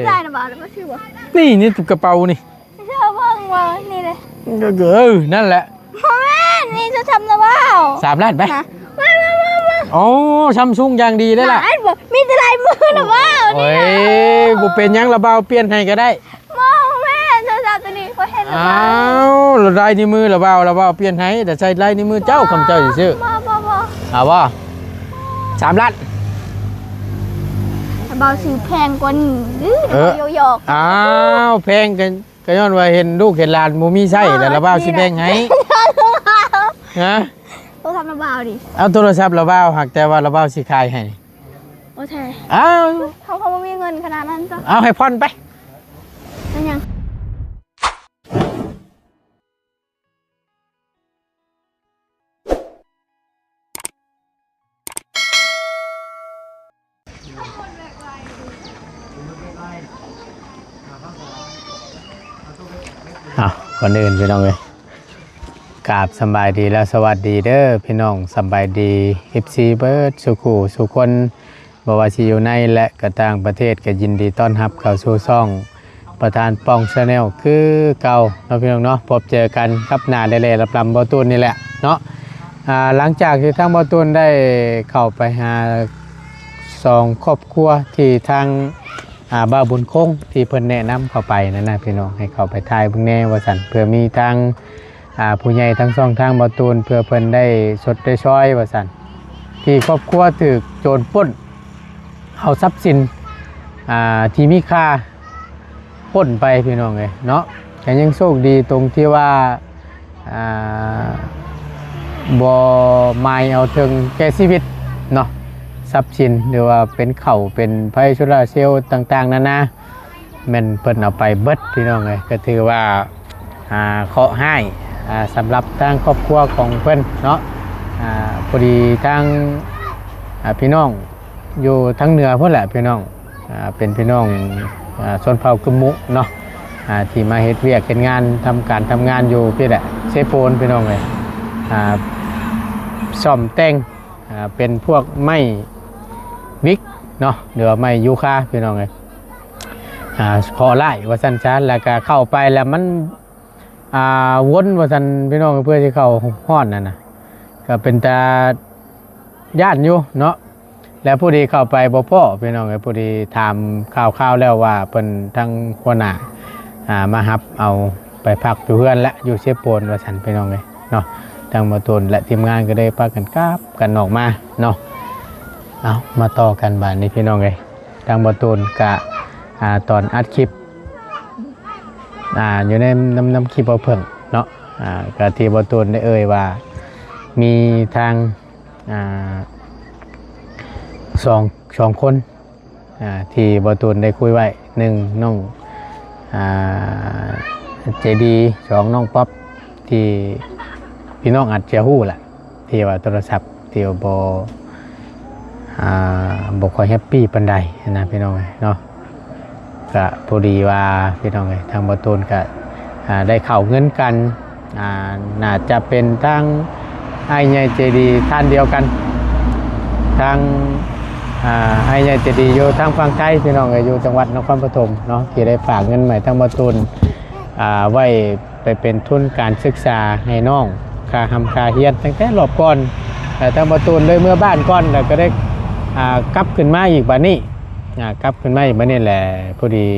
ได้นะบ่าวแล้วก็ชื่อบ่นี่กระเป๋านี่ไม่ใช่เบิ่งว่านี่เลยนั่นแหละแม่นี่จะทำนะบ่าว3 ล้านไปมาโอ้ซัมซุงอย่างดีได้ล่ะมีแต่ลายมือนะบ่าวโอ้ยบ่เป็นยังละบ่าวเปลี่ยนให้ก็ได้มองแม่จะจับตัวนี้ก็เห็นอ้าวลายนิ้วมือละบ่าวเปลี่ยนให้แต่ใช้ลายนิ้วมือเจ้าคำเจ้าซื่อบ่เอาบ่3 ล้านบ่าวซื้อแพงกว่านี้โยกอ้าวแพงกันก็ย้อนว่าเห็นลูกเห็นหลานบ่มีใช้แต่ละบ่าวสิแบ่งให้ฮะโทรศัพท์ละบ่าวดิเอาโทรศัพท์ละบ่าวหักแต่ว่าละบ่าวสิขายให้โอเคอ้าวเขาบ่มีเงินขนาดนั้นจ้ะเอาให้ผ่อนไปนั่นยังก่อนอื่นพี่น้องเลยกราบสบายดีและสวัสดีเด้อพี่น้องสบายดีFCเบิร์ดสุคนบ่ว่าสิอยู่ในและก็ต่างประเทศก็ยินดีต้อนรับเข้าสู่ช่องประธานป้องชาแนลคือเก่าเนาะพี่น้องเนาะพบเจอกันครับหน้าเล่ๆรับลำบ่ตูนนี่แหละเนาะหลังจากที่ทางบ่ตูนได้เข้าไปหา2 ครอบครัวที่ทางบ้าบุญคงที่เพิ่นแนะนำเข้าไปนั่นนะพี่น้องให้เข้าไปทายเบิ่งแน่ว่าซั่นเพื่อมีทางผู้ใหญ่ทั้ง2ทางบ่ตูนเพื่อเพิ่นได้สดได้ช้อยว่าซั่นที่ครอบครัวถูกโจรปล้นเอาทรัพย์สินที่มีค่าปล้นไปพี่น้องเอ้ยเนาะแต่ยังโชคดีตรงที่ว่าบ่หมายเอาถึงแก่ชีวิตเนาะทรัพย์สินหรือว่าเป็นเข่าเป็นไฟโซลาร์เซลล์ต่างๆนั่นนะแม่นเพิ่นเอาไปเบิดพี่น้องเลยก็ถือว่าเคราะห์ให้สำหรับทางครอบครัวของเพิ่นเนาะพอดีทางพี่น้องอยู่ทั้งเหนือเพิ่นแหละพี่น้องเป็นพี่น้องชนเผ่ากึมมุเนาะที่มาเฮ็ดเวียกเฮ็ดงานทำงานอยู่พี่แหละเซโปนพี่น้องเลยซ่อมแต่งเป็นพวกไม้วิกเนาะหรือว่าไม้ยูคาพี่น้องเลยขอไล่ว่าสันชาแล้วก็เข้าไปแล้วมันวนว่าสันพี่น้องเพื่อที่เข้าห้อนนั่นนะก็เป็นตาญาติอยู่เนาะแล้วผู้ดีเข้าไปบ่พ่อพี่น้องเลยผู้ดีถามข่าวแล้วว่าเป็นทั้งหัวหน้ามาฮับเอาไปพักอยู่เพื่อนและอยู่เชฟโปนว่าสันพี่น้องเลยเนาะทางมาตูนและทีมงานก็ได้พากันกราบกันออกมาเนาะเอามาต่อกันบ้านนี้พี่น้องเลยทางมาตูนกะตอนอัดคลิปอยู่ในน้ำคลิปเอาเพิ่งเนาะกะที่มาตูนได้ว่ามีทางสองคนที่มาตูนได้คุยไว้1น้องเจดี2น้องป๊อปที่พี่น้องอาจจะหู้แหละที่ว่าโทรศัพท์ที่ว่าบอกค่อยแฮปปี้ปานใดนะพี่น้องเนาะก็พอดีว่าพี่น้องทางบ่ตูนก็ได้เข้าเงินกันน่าจะเป็นทางไอ้ใหญ่เจดีท่านเดียวกันทางไอ้ใหญ่เจดีอยู่ทางฝั่งไทยพี่น้องอยู่จังหวัดนครปฐมเนาะที่ได้ฝากเงินใหม่ทางบ่ตูนไว้ไปเป็นทุนการศึกษาให้น้องค่าเฮียนตั้งแต่รอบก่อนแต่ทางประตูเลยเมื่อบ้านก่อนแล้วก็ได้กลับขึ้นมาอีกบ้านนี้กลับขึ้นมาอีกบ้านนี้แหละพอดี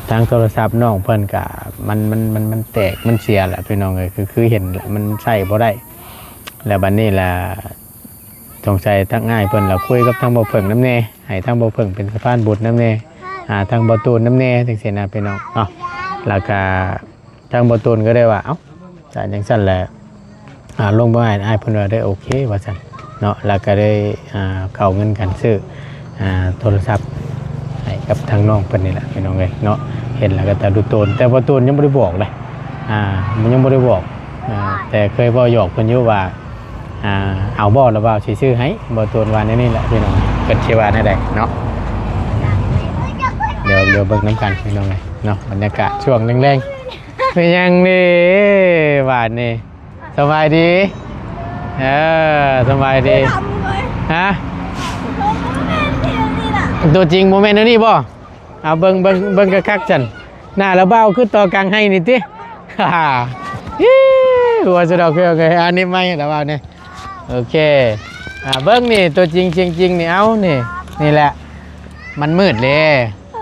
ทางโทรศัพท์น้องเพิ่นกับมันแตกมันเสียแหละพี่น้องเลยคือเห็นมันใส่บ่ได้แล้วบ้านนี้แหละสงสัยทั้งง่ายเพิ่นเราคุยกับทางบ่เพิ่งน้ำเน่ให้ทางบ่เพิ่งเป็นสะพานบุญน้ำเน่ทางบ่ตูนน้ำเน่จังซี่นะพี่น้องเนาะแล้วก็ทางบ่ตูนก็ได้ว่าแต่อย่างสั้นแหละลงไปให้เพิ่นว่าได้โอเคว่าซั่นเนาะแล้วก็ได้เข้าเงินกันซื้อโทรศัพท์ให้กับทางน้องเพิ่นนี่แหละพี่น้องเอ้ยเนาะเห็นแล้วก็แต่ดูตูนแต่บ่ตูนยังบ่ได้บอกเลยมันยังบ่ได้บอกแต่เคยบ่หยอกเพิ่นอยู่ว่าเอาบ่แล้วว่าสิซื้อให้บ่ตูนว่านี่แหละพี่น้องเพิ่นสิว่าแนวใดเนาะเดี๋ยวเบิ่งน้ำกันพี่น้องเอ้ยเนาะบรรยากาศช่วงแรงๆเป็นยังนี่หวานนี่สบายดีสบายดีฮะ ตัวจริงโมเมนต์นี่บ่เอาเบิ่งคักๆจันหน้าแล้วเบ้าคือต่อกลางให้นี่ติฮ่าหัวสุดโอเคอันนี้ไม่แล้วเบ้าเนี่ยโอเคเบิ่งนี่ตัวจริงนี่เอานี่แหละมันมืดเลย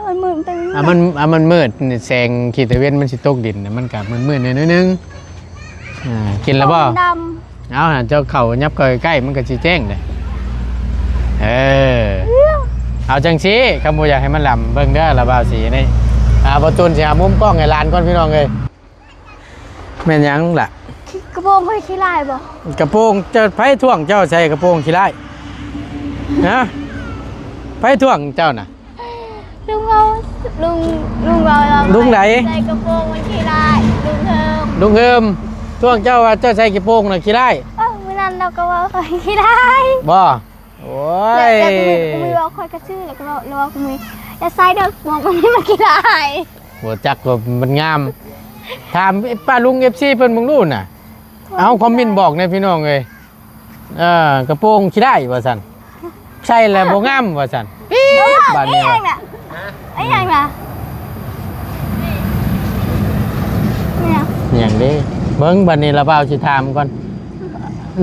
มันมืดเต็ม มันมืดนี่แสงขีดตะเวนมันสิตกดินมันกับมันมืดนิดนึงกินแล้วบ่ ด เอาเจ้าเข่ายับเข้าใกล้มันก็สิแจ้งเลยเอาจังสิคำบ่อยากให้มันลำเบิ่งเด้อระบาวสีนี่ประตูนสิหามุมกล้องให้หลานก่อนพี่น้องเอ้ยแม่นยังล่ะ ำกระโปรงเคยขี้ลายบ่ กระโปรงเจ้าไผท่วงเจ้าใส่กระโปรงขี้ร้ายฮะไผท่วงเจ้าน่ะ ลุงเราลุงไหน ใส่กระโปรงมันขี้ลายลุงเฮิมท่วงเจ้าว่าเจ้าใส่กระโปรงน่ะขี้ร้าย เมื่อนั้นเราก็ว่าเคยขี้ลาย บ่โอ้ย แล้วกูมีว่าคอยกระชื่อแล้วก็ว่ากูมีอย่าใส่เด้อมองมันไม่มาขี้ลาย หัวจักว่ามันงามถามป้าลุง FC เพิ่นมึงรู้น่ะเอาคอมเมนต์บอกในพี่น้องเอ้ยกระโปรงขี้ร้ายว่าซั่นใช่แล้วบ่งามว่าซั่นปี๊ดบาดนี้ ไอ้ยังน่ะเนี่ย อย่างนี้เบิ้งบันนี้ระเบ้าสิถามก่อน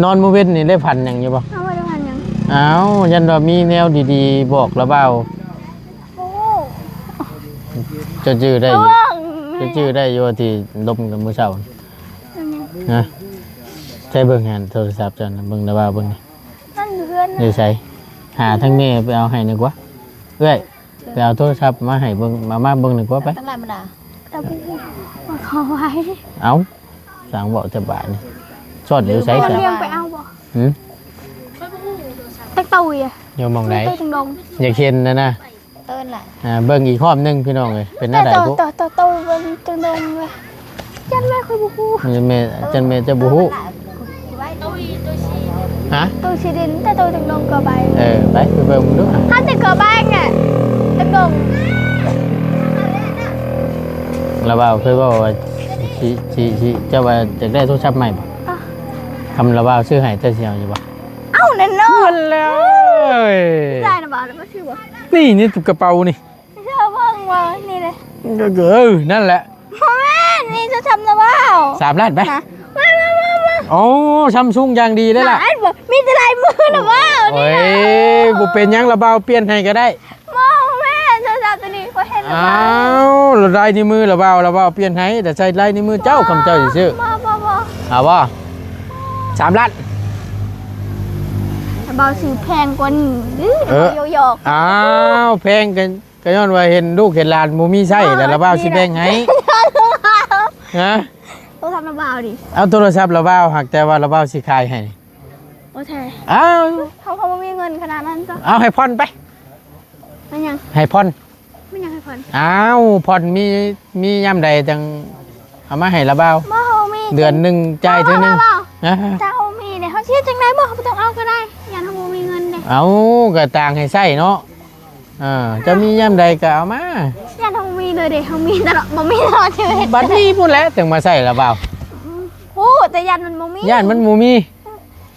นอนมื้อเว้นนี่ได้พันหยังอยู่บ่ เอาไว้ดูหันยัง อ้าวยันว่ามีแนวดีๆบอกระเบ้า โอ้ จะจื้อได้อยู่จะจื้อได้อยู่ที่ดมกันมื้อเช้านะใช้เบิ่งหันโทรศัพท์จันเบิ่งระเบ้าเบิ่งนี่ นั่นเพื่อน นี่ใส่หาทั้งนี้ไปเอาให้หนึงกว่าเอ้ยไปเอาโทรศัพท์มาให้เบิ่งมาเบิ่งหนึงกว่าไป ตั้งแต่มันด่า ตะปูมาขอไว้ เอาสั่งบอกจะบาทนี่สอดอยู่ไส คน ซะ เลี้ยงไปเอาบ่ หืม ตะตุยอ่ะ อยู่หม่องไหน ตะตุงดง อยากเห็นนะ เติ้นแหละ เบิ่งอีกรอบหนึงพี่น้องเอ้ยเป็นหน้าใดพวก ต่บนตุงดงเลยยันแม่คุยบุกู แม่จันแม่จะบ่ฮู้ ไว้ตัวชี ฮะ ตุชีดินแต่ตุงดงเกอใบ ไปเบิ่งดู ถ้าจะเกอใบไงตุงดง แล้วว่าเคยบอกว่าสิเจ้าว่าจะได้โทรศัพท์ใหม่บ่คำระว่าซื้อให้เจ้าสิเอาอยู่บ่ เอ้าแน่นอน แล้ว ได้นะบ่าวไม่ชื่อบ่ นี่กระเป๋านี่ เชื่อเบิ่งว่านี่เลย นั่นแหละ พ่อแม่นี่จะทำนะบ่าว 3 ล้านไป มา โอ้ซัมซุงอย่างดีเลยล่ะ มีแต่ลายมือนะบ่าว โอ้ยบ่เป็นหยังระเบาเปลี่ยนให้ก็ได้ มองแม่จะทำตัวนี้เขาเห็นนะ อ้าวลายนิ้วมือระเบาเปลี่ยนให้แต่ใส่ลายนิ้วมือเจ้าคำเจ้าสิซื้อ บ่ เอาบ่3 ล้าน เบาซื้อแพงกว่านี้โยก อ้าวแพงกันก็ย้อนว่าเห็นลูกเห็นหลานบ่มีใช้แต่ระเบาสิแบ่งให้ฮะ ต้องทำระเบาดิ เอาโทรศัพท์ระเบาหักแต่ว่าระเบาสิขายให้ โอเค อ้าว เขาไม่มีเงินขนาดนั้นจ้ะ เอาให้พ่อนไป ไม่ยัง ให้พ่อน ไม่ยังให้ผ่อน อ้าวพ่อนมียามใดจังเอามาให้ระเบา บ่เขามี เดือนหนึงจ่ายเทื่อนึงนะ ถ้าเขามีเนี่ยเขาเชื่อจังไรบ่เขาต้องเอาก็ได้ยันเขามีเงินเนี่ย เอาก็ต่างให้ใช้เนาะจะมียามใดก็เอามา ยันเขามีเลยเด็กเขามีตลอดบ่มีตลอดชีวิต บัดนี้พุ่นแหล้วถึงมาใช้ระเบา โอ้แต่ยันมันบ่มี ย่านมันบ่มี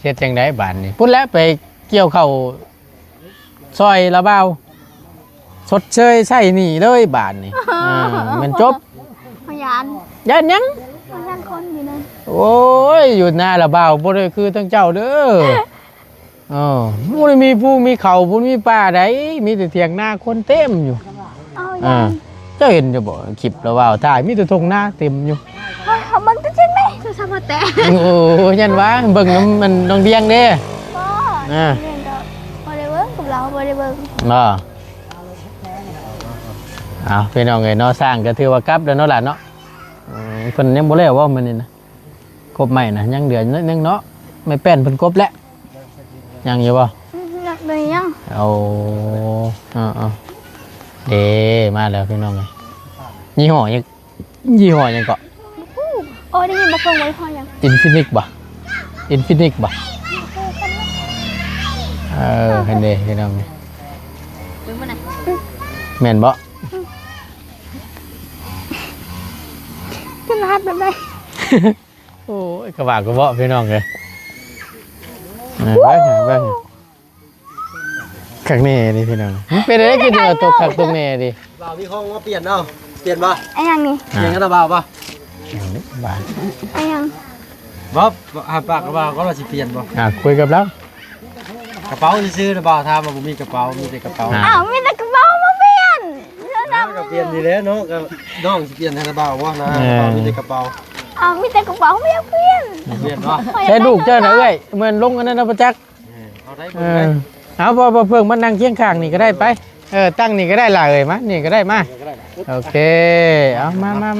เฮ็ดจังไดบาดนี้พุ่นแหล้วไปเกี่ยวเข้าซอยระเบาสดเชยใช้หนี่เลยบาดนี้มันจบ พยาน ย่านหยัง พยานคนอยู่นั่น โอ้ยอยู่หน้าระเบาบ่ได้คือทั้งเจ้าเด้อบ่ได้มีผู้มีเขาบ่มีป่าใดมีแต่เถียงนาคนเต็มอยู่ เอายัน เจ้าเห็นจะบ่คลิประเบาถ่ายมีแต่ทงนาเต็มอยู่ เขาบังตัวจริงไหมจะทำมาแต่ โอ้ยันว่าเบิ่งน้ำมันน้องเดียงเด้ ก็เรียนก็บ่ได้เบิ่งกับเราบ่ได้เบิ่ง เอาพี่น้องเอ้ยเนาะสร้างก็ถือว่ากลับแล้วเนาะล่ะเนาะเพิ่นยังบ่แล้วว่ามื้อนี้นะครบใหม่นะยังเดือนนิดนึงเนาะไม่แป้นเพิ่นครบแล้วยังอยู่บ่ เลยยัง เอาเด้มาแล้วพี่น้องเอ้ยยี่ห้อยังเกาะ โอ้ได้ยินบ่เพิ่งไว้พอยัง อินฟินิกบ่เห็นเด้พี่น้องเอ้ย มึงมันไหน แม่นบ่ ขึ้นรหัสแบบไหน โอ้ยกระบะกระเบาะพี่น้องเลยเบิ่ง คักแน่นี่พี่น้องมันเป็นอะไรกินเอาตกคักตรงแน่ดิ บ่าวมีห้องมาเปลี่ยนเนาะเปลี่ยนป่ะ ไอ้ยังนี่ เปลี่ยนกันนะบ่าวป่ะ บ้าน ไอ้ยัง บ่หาปากกับบ่าวก็เราสิเปลี่ยนบ่ คุยกับเรา กระเป๋าซื้อๆนะบ่าวถามว่าบ่มีกระเป๋ามีแต่กระเป๋า อ้าวมีแต่กระเป๋ามาเปลี่ยนแล้วนะ ก็เปลี่ยนดีแล้วเนาะก็น้องสิเปลี่ยนให้นะบ่าวว่านะกระเป๋ามีแต่กระเป๋า อ้าวมีแต่กระเป๋าไม่อยากเปลี่ยน เปลี่ยนเนาะ ใช้ลูกเจ้าน่ะเอ้ยเหมือนลงอันนั้นนะประจักษ์ เอาได้ เอ เบิ่งได้ เอาพอเพิ่งมานั่งเคียงข้างนี่ก็ได้ไปตั้งนี่ก็ได้ล่ะเอ้ยมานี่ก็ได้มาโอเคเอา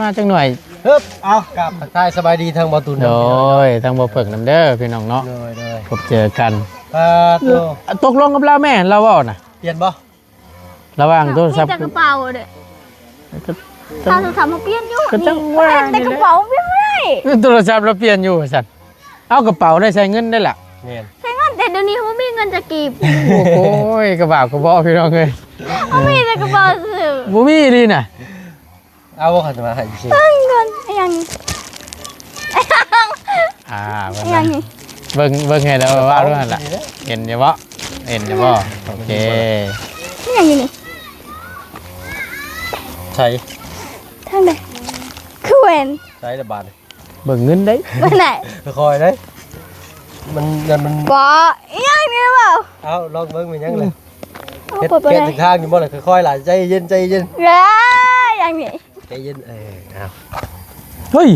มาจังหน่อย ฮึบเอากลับทักทายสบายดีทางบ่าวตุน โดยทางบ่เพิ่งนํเด้อพี่น้องเนาะ เลย พบเจอกัน ตัว ตกลงกับเราแม่เราเว้าน่ะ เปลี่ยนบ่ ระหว่างโทรศัพท์ มีแต่กระเป๋าเด้อ ก็ ถ้าโทรศัพท์มาเปลี่ยนอยู่ ก็จังว่า แต่กระเป๋าเปลี่ยนไม่ได้ โทรศัพท์เราเปลี่ยนอยู่สั่นเอากระเป๋าได้ใช้เงินได้ล่ะ แม่น ใช้เงินแต่เดี๋ยวนี้เขามีเงินจะกีบ โอ้ยกระบะกระบอกพี่น้องเอ้ย เขามีแต่กระเป๋าซื้อ บ่มีดีน่ะ เอาบ่คันมาให้สิ ตั้งเงินไอ้ยังนี่ อ่า ไอ้ยังนี่ เบิ่งให้เราว่าด้วยหั่นล่ะเห็นอยู่บ่เห็นอยู่บ่โอเค ไอ้ยังนี่ ใช้ ทั้งใดคือเวน ใช้ละบาท เบิ่งเงินได้ ไปไหน ค่อยๆเด้มัน บ่ไอ้ยังนี่หรือเปล่า เอาลองเบิ่งเป็นยังเลย เอา เฮ็ด เปิดไป เฮ็ด เลย ถึงข้างอยู่บ่ล่ะค่อยๆล่ะใจเย็น เอ้ยยังนี่ ใจเย็นเอา เฮ้ย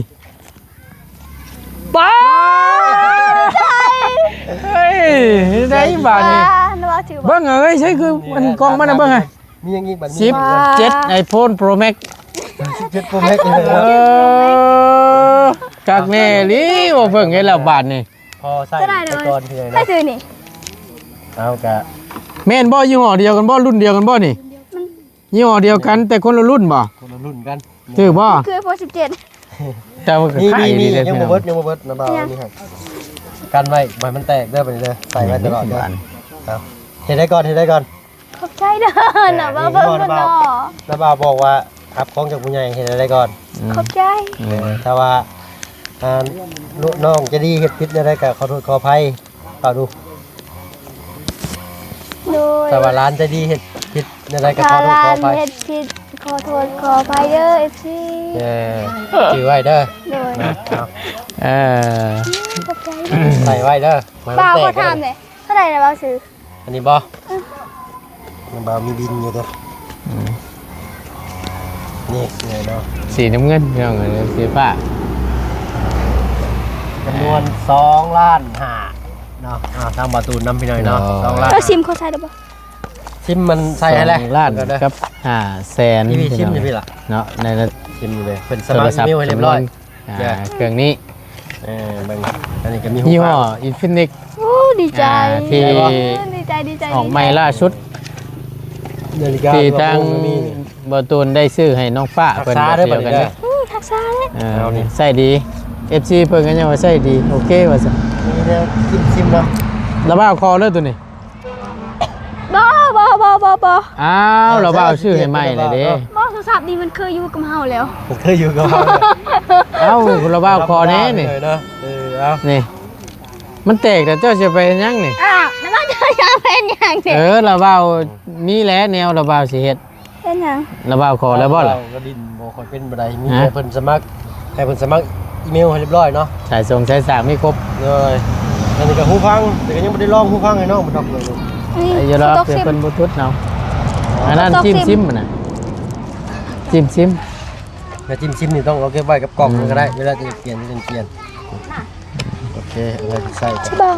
บ้าใช่ เฮ้ยได้บาทนี่ นึกว่าถือบ่ เบิ่งเอ้ยใช่คือมันกล้องมันน่ะเบิ่งให้ มียังอีกบัดนี้ 17 iPhone Pro Max 17 Pro Max กักแน่ลิบ่เบิ่งให้แล้วบาทนี่ พอใส่ไปก่อนเพียง ไม่ นะ ซื้อนี่ เอากะ แม่นบ่ยี่ห้อเดียวกันบ่รุ่นเดียวกันบ่นี่ยี่ห้อเดียวกันแต่คนละรุ่นบ่ คนละรุ่นกัน ถือบ่ คือโปร17 แต่ว่าก็ นี่ ขายดีเลย ยังบ่เบิดนะบ่าวนี่ครับกันไว้บ่ให้มันแตกเด้อไปเด้อใส่ไว้ตลอดเด้อครับเฮ็ดได้ก่อน ขอบใจเด้อน่ะบ่เบิ่งกันเนาะ แล้วบ่าวบอกว่าครับของจากผู้ใหญ่เฮ็ดได้ก่อน ขอบใจ ถ้าว่าลูกน้องจะดีเฮ็ดผิดได้ก็ขอโทษขออภัยเอาดู โดย ถ้าว่าร้านจะดีเฮ็ดผิดได้ก็ขอโทษขออภัย เฮ็ดผิดขอโทษขออภัยเด้อ FC ถือไว้เด้อ โดย เอา เออ ขอบใจเด้อ ใส่ไว้เด้อมัน ป้า แต ขอก เด้อ ถามเลยเท่าไหร่นะบ่าวซื้อ อันนี้บ่มันบ่มีบินอยู่เด้อนี่ไงเนาะ สีน้ำเงินพี่น้องเอ้ยสีฟ้า จำนวน2ล้าน5เนาะทางประตูน้ำพี่หน่อยเนาะ2ล้าน แล้วซิมเขาใช้ได้บ่ ซิมมันใส่ให้แล้ว ล้าน ก็ได้ กับ5แสน นี่มีซิมอยู่พี่ล่ะ เนาะใน ซิมอยู่เลยเป็นส โท มา ร ร์ท ศัพท์ อีเมลให้เรียบร้อย จำนวนเครื่องนี้ เบิ่งอันนี้ก็มี ยี่ห้อ ฟ้า Infinix โอ้ดีใจ ที่ ดีใจ ออกใหม่ล่าสุด นาฬิกา ที่ ตัว ทาง โปร่มี บอตูนได้ซื้อให้น้องฟ้า ทัก เพิ่น ษะ แบบ เด้อ เดียวกัน บัดนี้ เนี่ย ทักษะเลย เอานี่ ใส่ดี FC เพิ่นก็ยังว่าใส่ดีโอเคว่าซั่น นี่เด้อซิมเนาะ ระบ้าคอเลยตัวนี้ บ่ อ้าวระบ้าชื่อให้ใหม่เลยเด้ บ่โทรศัพท์นี่มันเคยอยู่กับเฮาแล้ว ผมเคยอยู่กับเขา เอ้าระบ้าคอแน่นี่ เนาะเอา นี่ มันแตกแต่เจ้าสิไปเฮ็ดหยังนี่ อ้าวแล้วมันจะยังเป็นอย่างนี้ ระบ้ามีแหล้วแนวระบ้าสิเฮ็ด เป็นหยัง ระบ้าคอแล้วบ่ล่ะ ก็ดินบ่ค่อยเป็นบ่ได้มี ฮะ ให้เพิ่นสมัครให้เพิ่นสมัครอีเมลให้เรียบร้อยเนาะ สายส่งสายสากมีครบ เลยอันนี้ก็หูฟังแต่ก็ยังบ่ได้ลองหูฟังให้น้องมันดอกเลยลูก นี่ ไอ้ยะรอ ตก เพิ่น ซิม เพิ่นบลูทูธเนาะอันนั้น ตกซิ จิ้ม ม ซิมมันน่ะจิ้มซิม แล้วจิ้มซิมนี่ต้องเอาเก็บไว้กับกล่องมันก็ได้เวลาจะเปลี่ยนโอเคเอาไว้ใส่กัน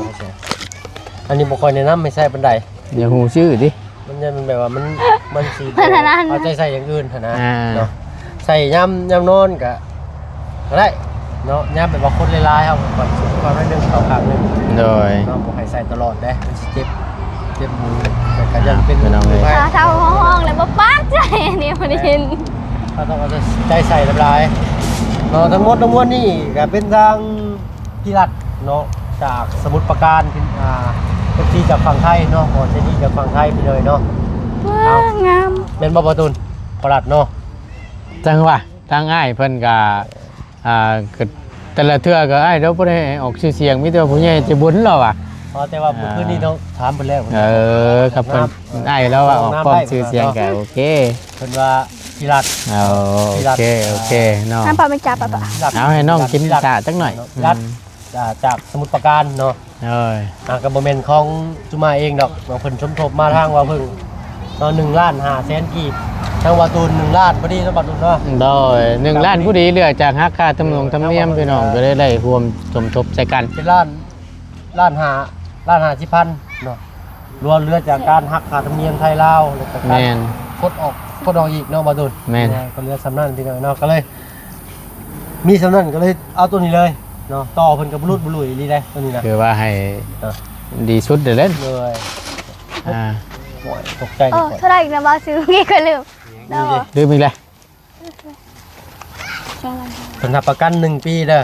อันนี้บ่ค่อยแนะนำให้ใส่ปานใด เดี๋ยวหูชื่อดิ มันแบบว่ามันสิ พัฒนา เอาใจใส่อย่างอื่นหั่นนะ อ่า เนาะใส่ยำนอนก็ได้เนาะยำแบบว่าคนหลายๆเฮาก่อนสุดก่อนหน่อยหนึงเข้าข้างหนึง โดย เนาะบ่ให้ใส่ตลอดเด้มันสิเจ็บมือแต่ก็ยังเป็น ไม่ต้องเลย ไ ขาเท้าห้องแล้วบ่ปากใจอันนี้บ่ได้ยิน ก็ต้องเอาใจใส่เรียบร้อยเนาะทั้งหมดทั้งมวลนี่ก็เป็นทางพี่รัฐเนาะจากสมุทรปราการเป็นที่จากฝั่งไทยเนาะขอเจดีจากฝั่งไทยไปเลยเนาะ ว้างาม เป็นบ่ประตุนพรัดเนาะ จังหวะทางอ้ายเพิ่นก็ก็แต่ละเทื่อก็อ้ายเราบ่ได้ออกชื่อเสียงมีแต่ว่าผู้ใหญ่ใจะบุญเราอ่ะ พอแต่ว่าเมื่อคืนนี้ต้องถามเพิ่นแล้ว ครับเพิ่นได้แล้วว่าออกพร้อมชื่อเสียงก็โอเค เพิ่นว่าพิรัต เอาโอเคเนาะ น้ำปลาไม่จับปะ เอาให้น้องกินชาจักหน่อย พิรัตจากสมุทรปราการเนาะ เอ้ย ก็บ่แม่นของจุมาเองดอกว่าเพิ่นสมทบมาทางว่าเพิ่งตอน1 ล้าน5แสนกีบทางว่าตูน1 ล้านพอดีสมบัติตูนเนาะ โดย1ล้านผู้ดีเหลือจากหักค่าธรรมเนียมพี่น้องก็ได้รวมสมทบใส่กัน เป็นล้าน5พันเนาะรวมเหลือจากการหักค่าธรรมเนียมไทยลาวแล้วก็กา แม่ ร น กดออกอีกเนาะบ่ตูน แม่น ก็เหลือสำนั้นพี่น้องเนาะก็เลย มีสำนั้นก็เลยเอาตัวนี้เลยเนาะต่อเพิ่นก็บ่รุดบ่ลุยอีหลีได้ตัวนี้นะ คือว่าให้ เออ ดีสุดเด้อเล่น เลย อ่า โอ้ยตกใจ เอ ดี อก ว่า เท่าไหร่นะบ้าซื้อกี่ก็ลืมเนาะ ลืมอีกแล้ว เพิ่นรับประกัน1 ปีเด้อ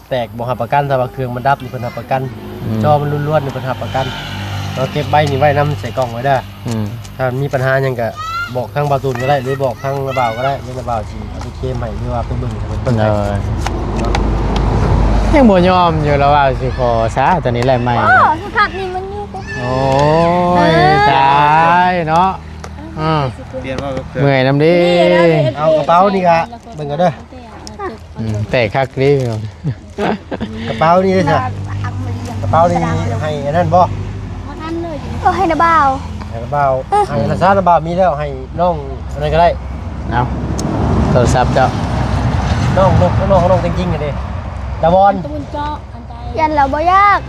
แตกบ่รับประกันถ้าว่าเครื่องมันดับนี่เพิ่นรับประกันจอมันล้วนๆนี่เพิ่นรับประกันเราเก็บใบนี่ไว้นำใส่กล่องไว้เด้อ อืม ถ้ามีปัญหาหยังก็บอกทางบ่าวตูนก็ได้หรือบอกทางระบ่าวก็ได้เรื่องระบ่าวสิเอาไปเคลมให้หรือว่าไปเบิ่งให้เพิ่นเบิ่ง เอ ให้ อยังบ่ยอมอยู่แล้วว่าสิขอซะตอนนี้แหละไม่ อ๋อสภาพนี่มันอยู่กู โอ้ยตายเนาะอืม เปลี่ยนว่าเกิด เมื่อยน้ำดี เอากระเป๋านี่ก็เบิ่งก็เด้อ แต่คักดีพี่น้อง กระเป๋านี่เด้อจ้ะกระเป๋านี่ให้อันนั้นบ่ ให้นะบ่าว ให้ระบ่าวให้ราชาระบ่าวมีแล้วให้น้องอันนั้นก็ได้ เอาโทรศัพท์เจ้า น้องจริงๆกันดิตะบอน ยันเราบ่ยาก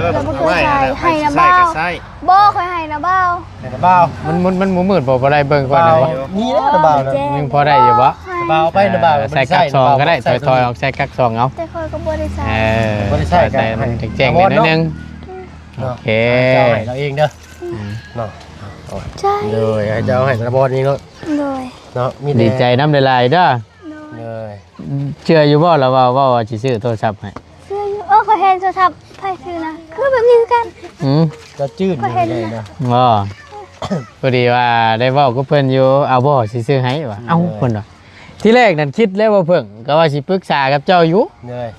เราบ่เคยใช้ให้นะ ใส่ บ้า กับใส่ บ่เคยให้นะบ่าว ให้ระบ่าว มันหมูมืดบ่ได้เบิ่งก่อน บ่า นะ ว วะ มีแล้วระบ่าวนะ ยังพอได้อยู่บ่ ระบ่าวไประบ่าว ใส่กักซองก็ได้ถอยๆออกใส่กักซองเอา แต่คอยก็บ่ได้ใส่ บ่ได้ใส่แต่มันแจ้งๆนิดนึงโอเค เจ้าให้เราเองเด้อเนาะ ใช่ เลยให้เจ้าให้ตะบอนนี่เนาะ โดย เนาะมี ดีใจน้ำลายๆเด้อ เลย เชื่ออยู่บ่ล่ะว่าสิซื้อโทรศัพท์ให้ เสื้ออยู่คอยเห็นโทรศัพท์ไผซื้อนะคือแบบนี้คือกัน จะจืดเลยนะ บ่พอดีว่าได้เว้ากับเพิ่นอยู่เอาบ่สิซื้อให้ว่ะเอ้าเพิ่นว่าที่แรกนั่นคิดแล้วว่าเพิ่นก็ว่าสิปรึกษากับเจ้าอยู่ เลย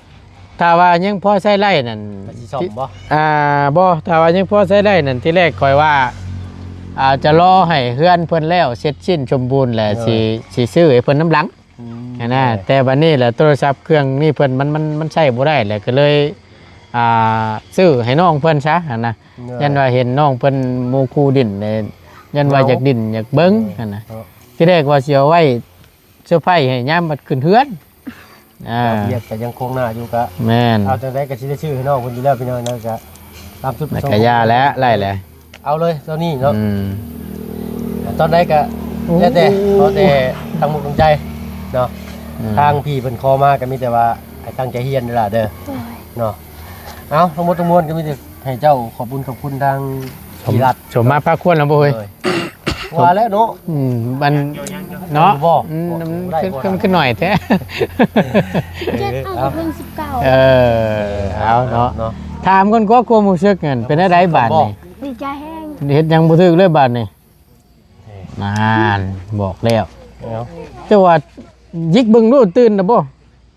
ถ้าว่ายังพอใช้ไร่นั่น สิซ่อมบ่ บ่ถ้าว่ายังพอใช้ไร่นั่นที่แรกคอยว่าจะรอให้เฮือนเพิ่นแล้วเสร็จสิ้นสมบูรณ์แล้วสิซื้อให้เพิ่นน้ำหลังนะแต่บัดนี้แหละโทรศัพท์เครื่องนี้เพิ่นมันใช้บ่ได้แหละก็เลยซื้อให้น้องเพิ่นซะนะยันว่าเห็นน้องเพิ่นหมู่คู่ดินเนี่ยยันว่าอยากดินอยากเบิ่งนั่นน่ะที่แรกว่าสิเอาไว้เสื้อผ้าให้ยามบัดขึ้นเฮือนเรียกแต่ยังคงหน้าอยู่ก็ แม่น เอาจังได๋ก็สิได้ชื่อให้น้องเพิ่นอยู่แล้วพี่น้องนะก็ตามจุดประ แล้ว สง ก็ ค์ ยาแล้วไล่แหละ เอาเลยตัวนี้เนาะ อืม ตอนใดก็แล้วแต่ทางมุกทางใจเนาะทางพี่เพิ่นขอมาก็มีแต่ว่าให้ตั้งใจเรียนนี่ล่ะเด้อเนาะเอาทั้งหมดทั้งมวลก็มีแต่ให้เจ้าขอบคุณทางพี่รัฐ ชมมาพักควรแล้วบ่เฮ้ย ว่าแล้วเนาะ มันเนาะ บ่ มัน ได้บ่ ขึ้นหน่อยแท้ เอาเพิ่ง19 เออเอาเนาะถามคนก็กลัวหมูซึกเงินเป็นอะไรบาทนี่ ดีใจแห้ง เฮ็ดยังบ่ถึกเลยบาทนี่นานบอกแล้ว เนาะ เจ้าว่ายิกเบิ่งดูตื่นนะบ่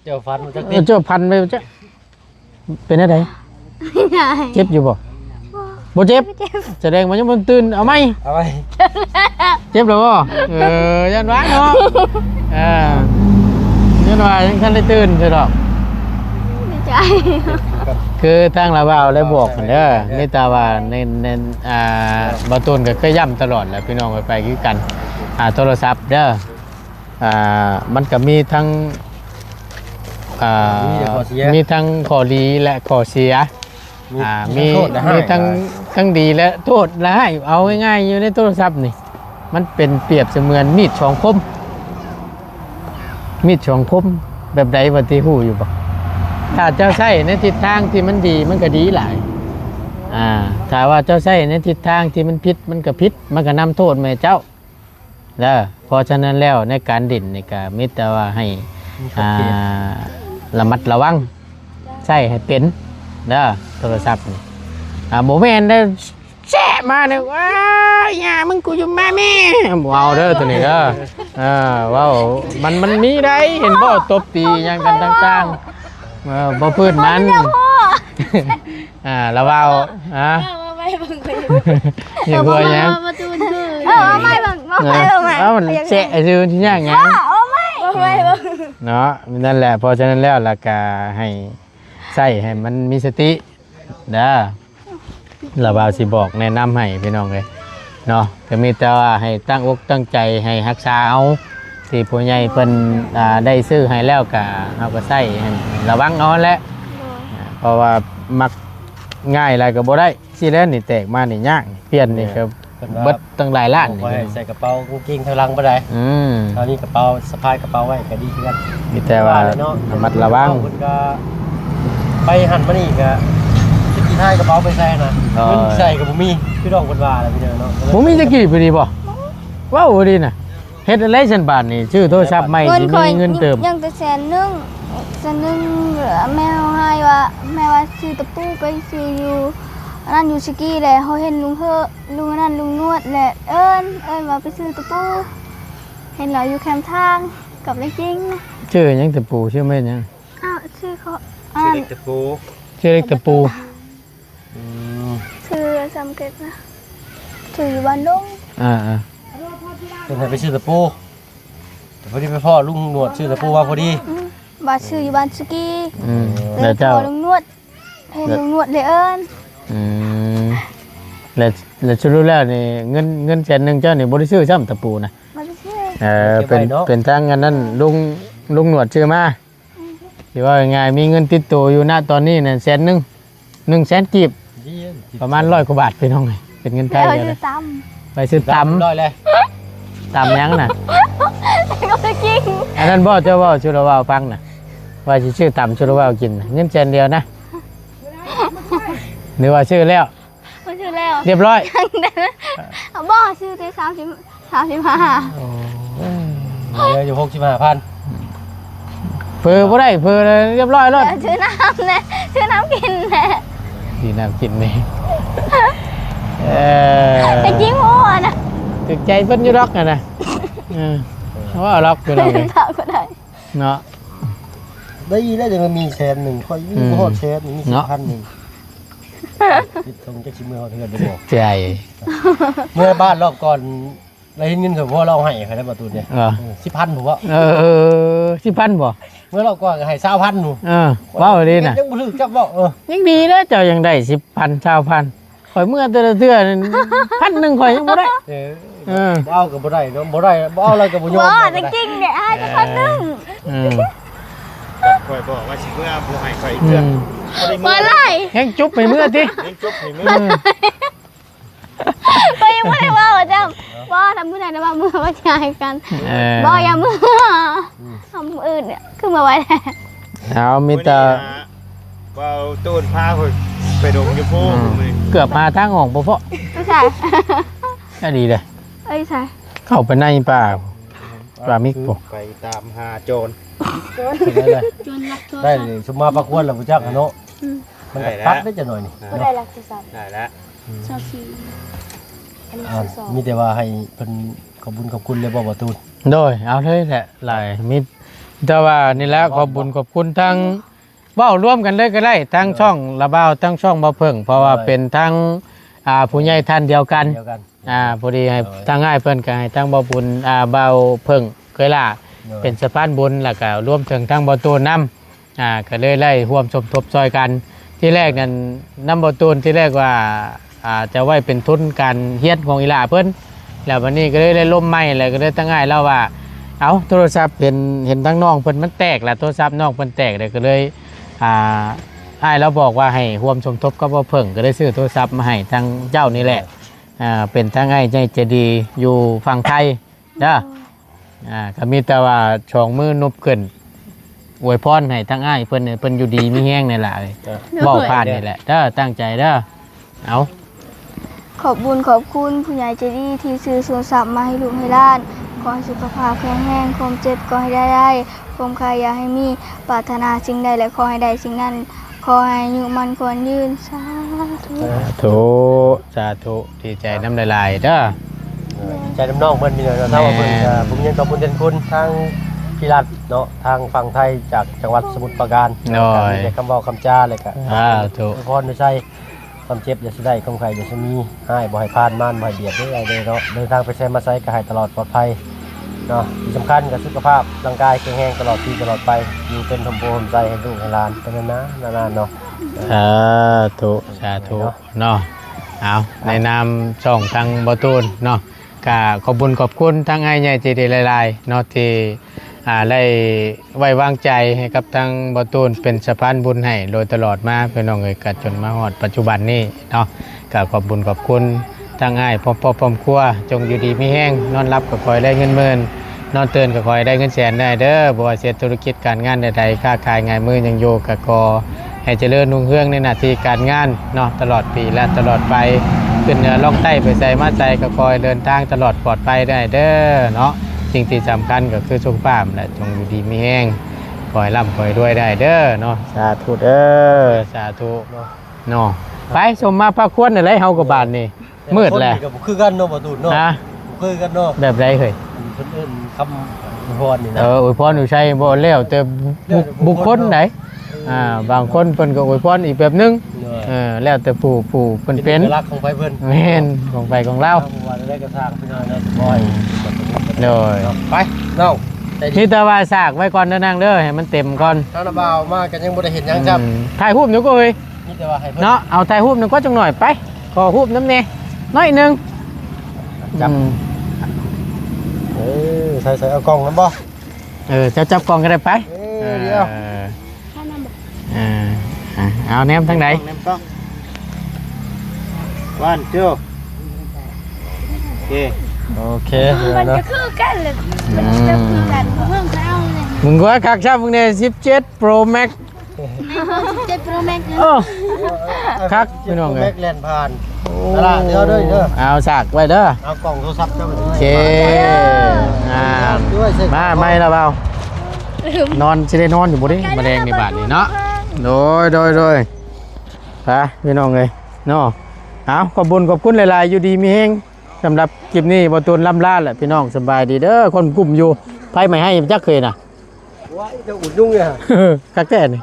เจ้าฟันมันจัก เอ ติ อเจ้าพันไปจ้ะเป็นอะไรเจ็บอยู่บ่บ่เจ็บแสดงว่ายังบ่ตื่นเอาไหม เอาไว้ เจ็บแล้วบ่ยันว่าเนาะยันว่ายังทันได้ตื่นคือดอก ดีใจ คือทางเราเอาได้บอกกันเด้อนี่ตาว่าในบาตูนก็เคยย้ำตลอดแหละพี่น้องไปคือกันโทรศัพท์เด้อมันก็มีทั้งมีทั้งข้อดีและข้อเสียมีทั้งดีและโทษและให้เอาง่ายๆอยู่ในโทรศัพท์นี่มันเป็นเปรียบเสมือนมีดสองคมแบบใดว่าที่ฮู้อยู่บ่ถ้าเจ้าใช้ในทิศทางที่มันดีมันก็ดีหลายถ้าว่าเจ้าใช้ในทิศทางที่มันผิดมันก็ผิดมันก็นำโทษมาเจ้าเด้อเพราะฉะนั้นแล้วในการดิ่นนี่ก็มีแต่ว่าให้ระมัดระวังใช้ให้เป็นเด้อโทรศัพท์นี่บ่แม่นได้แซ่มาเนี่ยว้ายอย่ามึงกูอยู่มาแม่บ่เอาเด้อตัวนี้เด้อว้าวมันมีได้เห็นบ่ตบตีหยังกันต่างๆบ่พื้นมัน ระเบาฮะ มาไปเบิ่งไป อย่ากลัวหยัง ประตูคือ เอาไม่เบิ่งเอาไม่เบิ่ง เอ้ามันเจ๊ซื่อที่ยากหยัง เอาไม่ เนาะนั่นแหละเพราะฉะนั้นแล้วล่ะก็ให้ใส่ให้มันมีสติเด้อระบาวสิบอกแนะนำให้พี่น้องเลยเนาะก็มีแต่ว่าให้ตั้งอกตั้งใจให้รักษาเอาที่ผู้ใหญ่เพิ่นได้ซื้อให้แล้วก็เฮาก็ใส่ให้ระวังเอาแหละเพราะว่ามักง่ายอะไรก็บ่ได้สิแล้วนี่แตกมานี่ยากเปลี่ยนนี่ก็เบิดตั้งหลายล้าน ไว้ใส่กระเป๋ากางเกงทางหลังบ่ได้ คราวนี้กระเป๋าสะพายกระเป๋าไว้ก็ดีขึ้นกัน มีแต่ว่าระมัดระวัง คุณก็ไปหันมานี่ก็สิกินให้กระเป๋าไปใส่นะเงินใส่กับบ่มีพี่น้องคนว่าอะไรพี่เด้อเนาะ ผมมีตะกี้พอดีบ่ว้าวพอดีน่ะเฮ็ดอะไรฉันบาทนี่ชื่อโทรศัพท์ใหม่สิมีเงินเติม ยังแต่แสนนึงเหลือแม่ให้ว่าแม่ว่าซื้อตะปูไปซื้ออยู่อันนั้นอยู่สกีแหละเขาเห็นลุงเฮอลุงนั่นลุงนวดแหละเอิ้นว่าไปซื้อตะปูเห็นเราอยู่แคมป์ทางกับเลยจริง ชื่อหยังตะปูชื่อแม่นหยัง อ้าวชื่อเขา ชื่อเด็กตะปู ชื่อเล็กตะปู ชื่อจำเก็บนะชื่ออยู่บ้านดง อ่า เป็นให้ไปซื้อตะปูแต่พอดีไปพ่อลุงหนวดซื้อตะปูมาพอดี บ้านชื่ออยู่บ้านสกี แล้วเจ้า ลุงนวดเห็นลุงนวดเลยเอิ้น แล้วชุดรู้แล้วนี่เงินแสนหนึงเจ้านี่บ่ได้ซื้อซ้ำตะปูนะ มาชื่อ เป็นทางอันนั้นลุงหนวดชื่อมาที่ว่าง่ายมีเงินติดตัวอยู่ณตอนนี้น่ะ100,000กีบประมาณ100กว่าบาทพี่น้องเป็นเงินไทย แล้ว เดียว ชื่อ นะ ตั้ม ไปซื้อตำ ร้อยเลย ตำหยังน่ะ ก็ไปกิน อันนั้นบ่เจ้าว่าชุดละว่าวฟังน่ะว่าสิชื่อตำชุดละว่าวกินน่ะเงินแสนเดียวนะหรือว่าชื่อแล้ว มาชื่อแล้ว เรียบร้อย บ่ชื่อได้35 เดี๋ยวอยู่65,000 เพื่อบ่ได้เพื่อเรียบร้อยแล้ว ชื่อน้ำนะชื่อน้ำกินนะ ดีน้ำกินนี่ แต่จริงโอ้นะ ตึกใจเพิ่นอยู่ดอกน่ะนะว่าล็อกไปเลย ถามก็ได้ เนาะ ได้แล้วจะมีแสนหนึ่งค่อยมีโคตรแสนมี10,000นึงคิดตรงจะชิมเมื่อเทือนได้บอก ใจ เมื่อบ้านรอบก่อนเราเห็นเงินกับพ่อเราให้ใครได้ประตูเนี่ย 10,000ผมว่า สิพันบ่ เมื่อรอบก่อนให้20,000หนู ว้าวดีน่ะ ยังบ่ถึงจับบ่ยังดีนะเจ้ายังได้10,000 20,000ข่อยเมื่อแต่ละเทื่อ1,000ข่อยยังบ่ได้บ่เอากับบ่ได้เนาะบ่ได้บ่เอาอะไรกับบ่ยอม บ่แต่จริงเนี่ยให้จะคนนึง คอยบอกว่าสิเมื่อผู้ให้คอยเพื่อน บ่ไล่ ยังจุ๊บไปเมื่อติ ยังจบให้มือ ก็ยังไม่ได้ว่าจ้ะบ่ทำมื้อไหนได้ว่ามื้อว่าจ่ายกันบ่อย่ามื้อทำมื้ออื่นเนี่ยคือมาไว้แท้ เอามีแต่ เบาตูนพาไปดงอยู่พูมือ เกือบมาทางออกบ่พอ ไม่ใช่ ก็ดีเลย เอ้ยใช่ เข้าไปในป่ามิกบ่ ไปตามหาโจร ได้เลยสมมาประกวดแล้วบ่จักเนาะมันตัดได้จะหน่อยนี่ ก็ได้ลักษณะ ได้แล้ว ชอบสีอันนี้คือ2 มีแต่ว่าให้เพิ่นขอบคุณเลยบ่ตูน โดยเอาเลยแหละหลายมิตรแต่ว่านี่แหละขอบบุญขอบคุณทั้งเว้าร่วมกันเลยก็ได้ทั้งช่องระเบ้าทั้งช่องบ่เพิ่งเพราะว่าเป็นทั้งผู้ใหญ่ท่านเดียวกัน เดียวกัน พอดีให้ทั้งง่ายเพิ่นก็ให้ทั้งบ่บุญเบาเพิ่งเคยล่ะเป็นสะพานบุญแล้วก็รวมถึงทั้งบ่ตูนนำก็เลยไล่ร่วมสมทบซอยกันที่แรกนั้นนำบ่ตูนที่แรกว่าจะไว้เป็นทุนการเฮียนของอีหล่าเพิ่นแล้ววันนี้ก็เลยได้ล่มไม้แล้วก็เลยตั้งง่ายแล้วว่าเอาโทรศัพท์เห็นทั้งน้องเพิ่นมันแตกแล้วโทรศัพท์น้องเพิ่นแตกเลยก็เลยอ้ายเราบอกว่าให้ร่วมสมทบกับบ่เพิ่งก็ได้ซื้อโทรศัพท์มาให้ทางเจ้านี่แหละเป็นทางอ้ายใจดีอยู่ฝั่งไทยเด้อก็มีแต่ว่าช่องมือนบขึ้นอวยพรให้ทางอ้ายเพิ่นอยู่ดีมีแฮงนี่แหละบอกผ่านนี่แหละเด้อตั้งใจเด้อเอา ขอบบุญขอบคุณผู้ใหญ่ใจดีที่ซื้อโทรศัพท์มาให้ลูกให้หล้าน ขอให้สุขภาพแข็งแรงความเจ็บก็ให้ได้ความใครอยากให้มีปรารถนาสิ่งใดและขอให้ได้สิ่งนั้นขอให้อายุมันควรยืนสาธุ ดีใจน้ำลายๆเด้อ ใจน้ำน้องเพิ่นมีหน่อยเนาะถ้าว่าเพิ่นผมยังขอบคุณทาง พี่รัฐเนาะทางฝั่งไทยจากจังหวัดสมุทรปราการ โอ้ย มีแต่คำบอกคำจาเลยก็ ถูก พรไม่ใช่ความเจ็บอย่าสิได้ความใครอย่าสิมีให้บ่ให้พลาดม่านบ่ให้เบียดได้เลยเนาะเดินทางไปใช้มาใช้ก็ให้ตลอดปลอดภัยเนาะที่สำคัญกับสุขภาพร่างกายแข็งแรงตลอดปีตลอดไปอยู่เป็นทมโพทมใจให้ลูกให้หลานเป็นนานๆเนาะ สาธุเนาะเอาในนามช่องทางบ่ตูนเนาะก็ขอบคุณทางอ้ายใหญ่ใจดีหลายๆเนาะที่ได้ไว้วางใจให้กับทางบ่ตูนเป็นสะพานบุญให้โดยตลอดมาพี่น้องเอ้ยก็จนมาฮอดปัจจุบันนี้เนาะก็ขอบคุณทางอ้ายพ่อครัวจงอยู่ดีมีแห้งนอนรับก็คอยได้เงินหมื่นนอนตื่นก็คอยได้เงินแสนได้เด้อบ่ว่าเสียธุรกิจการงานใดๆค้าขายง่ายมือยังอยู่ก็ขอให้เจริญรุ่งเรืองในหน้าที่การงานเนาะตลอดปีและตลอดไปขึ้นเหนือล่องใต้ไปใส่มาใส่ก็คอยเดินทางตลอดปลอดภัยได้เด้อเนาะสิ่งที่สำคัญก็คือสุขภาพแหละจงอยู่ดีมีแห้งคอยร่ำคอยด้วยได้เด้อเนาะสาธุเด้อสาธุเนาะไปสมมาพระควรอะไรเฮากับบาทนี่มืดแหละ ก็บ่คือกันเนาะบ่ตูนเนาะ นะ บ่คือกันเนาะ แบบไรเคย เพิ่นเอิ้นคำพรนี่นะ อวยพรอยู่ใช่บ่แล้วแต่บุคคลไหนบางคนเพิ่นก็อวยพรอีกแบบนึงแล้วแต่ผู้เพิ่นเป็น รักของไผเพิ่น แม่นของไปของเรา ว่าได้กระทางพี่น้อยนะบ่อย โดย ไปน้องได้ดี นี่แต่ว่าซากไว้ก่อนเด้อนางเด้อให้มันเต็มก่อน ทางนาบ่าวมากันยังบ่ได้เห็นหยังครับ ถ่ายรูปหนูก็เอ้ย นี่แต่ว่าให้เพิ่น เนาะเอาถ่ายรูปหนึงก็จังหน่อยไปขอรูปน้ำแน่น้อยหนึง จับ ใส่เอากล่องนั้นบ่ จะจับกล่องก็ได้ไป เดี๋ยว เอาแนมทางไหน น้ำต้องวันเจ้าโอเค โอเค มัน เนาะ จะคือกันเลยมันจะคือกันเพิ่งจะเอาเลย มึงก็คักชามึงเนี่ย17 Pro Max เจ็ดโปรแม็กซ์ โอ้ คักพี่น้องเอ้ย แม็กแลนผ่านตลาดเดี๋ยวเด้อ เอาสากไว้เด้อ เอากล่องโทรศัพท์เจ้าไป โอเคมาไม่ละเปล่านอนจะได้นอนอยู่บ่ดิมาแดงในบาทนี่เนาะโดยไปพี่น้องเลยเนาะเอาขอบคุณหลายๆอยู่ดีมีเฮงสำหรับคลิปนี้บ่ตูนล่ำลาแหละพี่น้องสบายดีเด้อคนกลุ่มอยู่ไผไม่ให้จักเคยน่ะ ว่าจะอุดยุ่งเนี่ย คักแท้นี่